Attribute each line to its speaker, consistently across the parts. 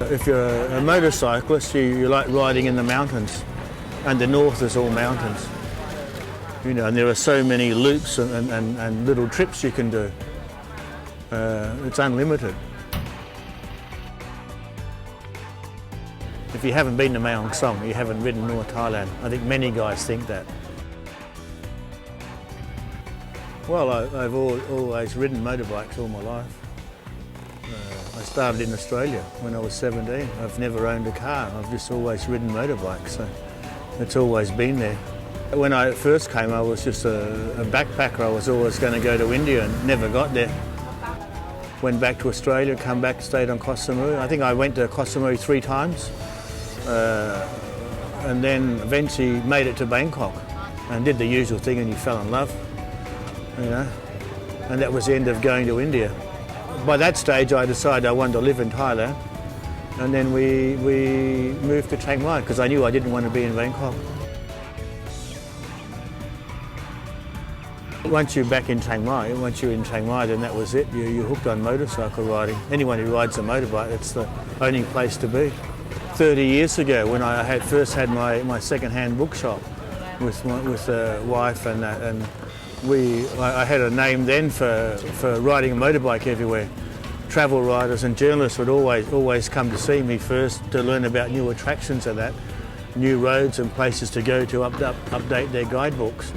Speaker 1: If you're a motorcyclist, you like riding in the mountains, and the north is all mountains. You know, and there are so many loops and little trips you can do. It's unlimited. If you haven't been to Mae Hong Song, you haven't ridden North Thailand. I think many guys think that. Well, I've always ridden motorbikes all my life. I started in Australia when I was 17. I've never owned a car. I've just always ridden motorbikes, so it's always been there. When I first came, I was just a backpacker. I was always going to go to India and never got there. Went back to Australia, come back, stayed on Koh Samui. I think I went to Koh Samui 3 times. And then eventually made it to Bangkok and did the usual thing, and you fell in love, you know, and that was the end of going to India. By that stage I decided I wanted to live in Thailand, and then we moved to Chiang Mai because I knew I didn't want to be in Bangkok. Once you're back in Chiang Mai, then that was it. You're hooked on motorcycle riding. Anyone who rides a motorbike, it's the only place to be. 30 years ago, when I first had my second-hand bookshop with a wife and that, and I had a name then for riding a motorbike everywhere. Travel writers and journalists would always come to see me first to learn about new attractions and that, new roads and places to go to update their guidebooks.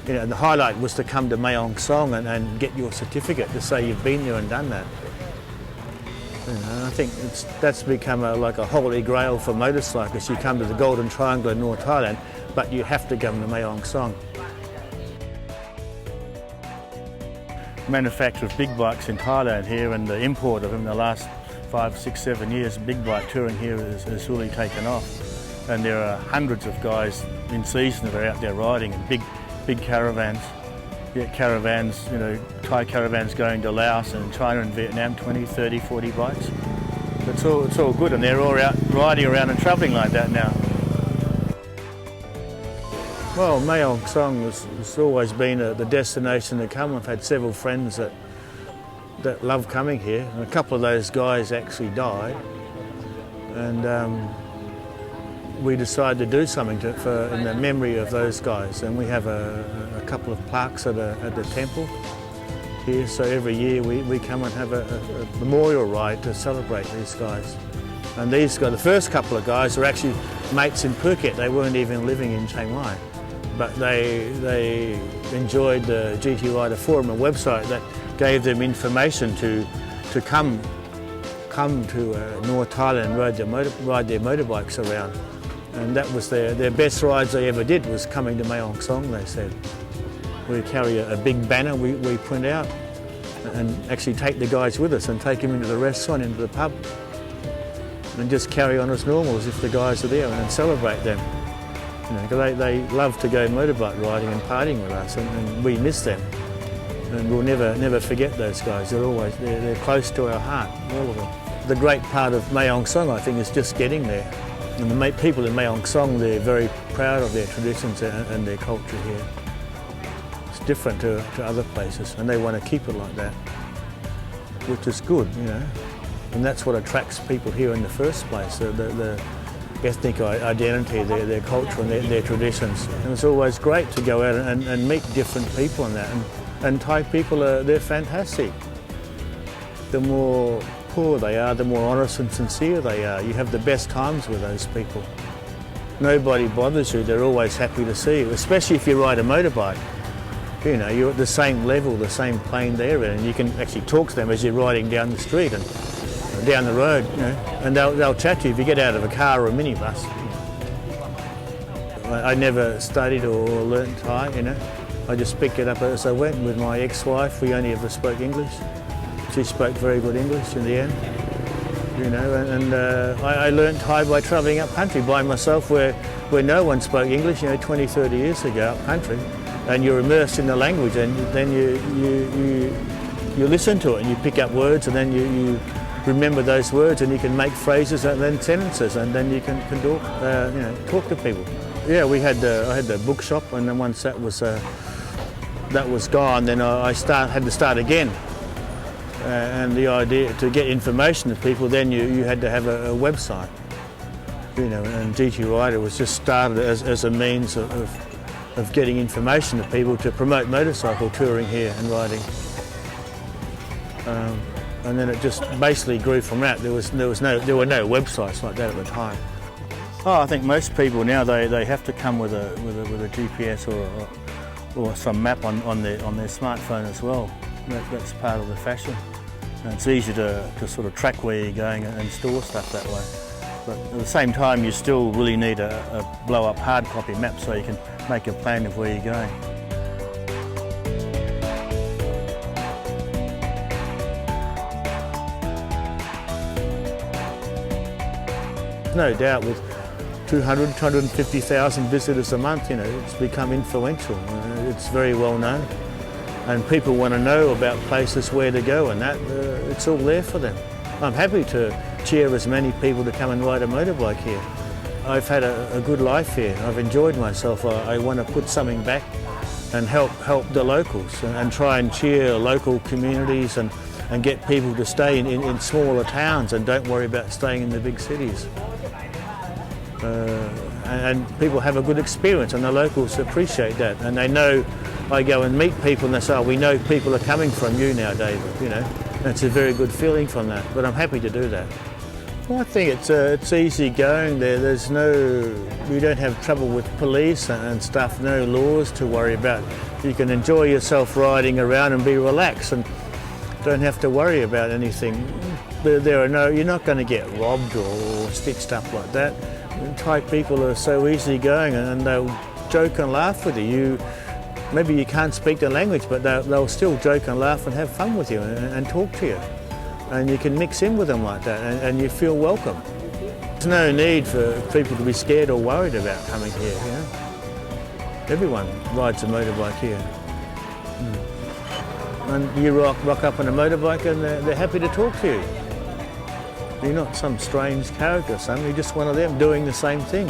Speaker 1: You know, and the highlight was to come to Mae Hong Song and get your certificate to say you've been there and done that. You know, I think that's become like a holy grail for motorcyclists. You come to the Golden Triangle in North Thailand, but you have to come to Mae Hong Song. Manufacture of big bikes in Thailand here, and the import of them in the last 5, 6, 7 years, big bike touring here has really taken off. And there are hundreds of guys in season that are out there riding in big caravans. You get caravans, you know, Thai caravans going to Laos and China and Vietnam, 20, 30, 40 bikes. It's all good, and they're all out riding around and travelling like that now. Well, Mae Hong Song has always been the destination to come. I've had several friends that love coming here, and a couple of those guys actually died. And we decided to do something in the memory of those guys, and we have a couple of plaques at the temple here. So every year we come and have a memorial ride to celebrate these guys. And these guys, the first couple of guys, were actually mates in Phuket. They weren't even living in Chiang Mai, but they enjoyed the GT Rider Forum, a website that gave them information to come to North Thailand and ride their motorbikes around. And that was their best rides they ever did, was coming to Mae Hong Song, they said. We carry a big banner we print out and actually take the guys with us and take them into the restaurant, into the pub, and just carry on as normal as if the guys are there and then celebrate them. You know, 'cause they love to go motorbike riding and partying with us, and we miss them. And we'll never forget those guys. They're close to our heart, all of them. The great part of Mae Hong Song, I think, is just getting there. And the people in Mae Hong Song, they're very proud of their traditions and their culture here. It's different to other places, and they want to keep it like that, which is good, you know. And that's what attracts people here in the first place, the ethnic identity, their culture and their traditions. And it's always great to go out and meet different people and that. And Thai people, they're fantastic. The more poor they are, the more honest and sincere they are. You have the best times with those people. Nobody bothers you, they're always happy to see you, especially if you ride a motorbike. You know, you're at the same level, the same plane they're in, and you can actually talk to them as you're riding down the street and down the road, you know, and they'll chat to you if you get out of a car or a minibus. I never studied or learnt Thai, you know. I just picked it up as I went. With my ex-wife, we only ever spoke English. She spoke very good English in the end, you know, and I learnt Thai by travelling up country by myself where no one spoke English, you know, 20, 30 years ago up country, and you're immersed in the language, and then you listen to it and you pick up words, and then you remember those words, and you can make phrases and then sentences, and then you can talk, you know, talk to people. Yeah, I had the bookshop, and then once that was gone, then I had to start again. And the idea to get information to people, then you had to have a website. You know, and GT Rider was just started as a means of getting information to people to promote motorcycle touring here and riding. And then it just basically grew from that. There were no websites like that at the time. Oh, I think most people now they have to come with a GPS or some map on their smartphone as well. That's part of the fashion. And it's easy to sort of track where you're going and store stuff that way. But at the same time, you still really need a blow-up hard copy map so you can make a plan of where you're going. No doubt with 250,000 visitors a month, you know, it's become influential. It's very well known. And people want to know about places where to go and that, it's all there for them. I'm happy to cheer as many people to come and ride a motorbike here. I've had a good life here. I've enjoyed myself. I want to put something back and help the locals and try and cheer local communities and get people to stay in smaller towns and don't worry about staying in the big cities. And people have a good experience and the locals appreciate that, and they know I go and meet people and they say, oh, we know people are coming from you now, David, you know. And it's a very good feeling from that, but I'm happy to do that. Well, I think it's easy going there. We don't have trouble with police and stuff, no laws to worry about. You can enjoy yourself riding around and be relaxed and don't have to worry about anything. You're not going to get robbed or stitched up like that. Thai people are so easygoing and they'll joke and laugh with you. Maybe you can't speak the language, but they'll still joke and laugh and have fun with you and talk to you. And you can mix in with them like that and you feel welcome. There's no need for people to be scared or worried about coming here, you know. Everyone rides a motorbike here. And you rock up on a motorbike and they're happy to talk to you. You're not some strange character or something, you're just one of them doing the same thing.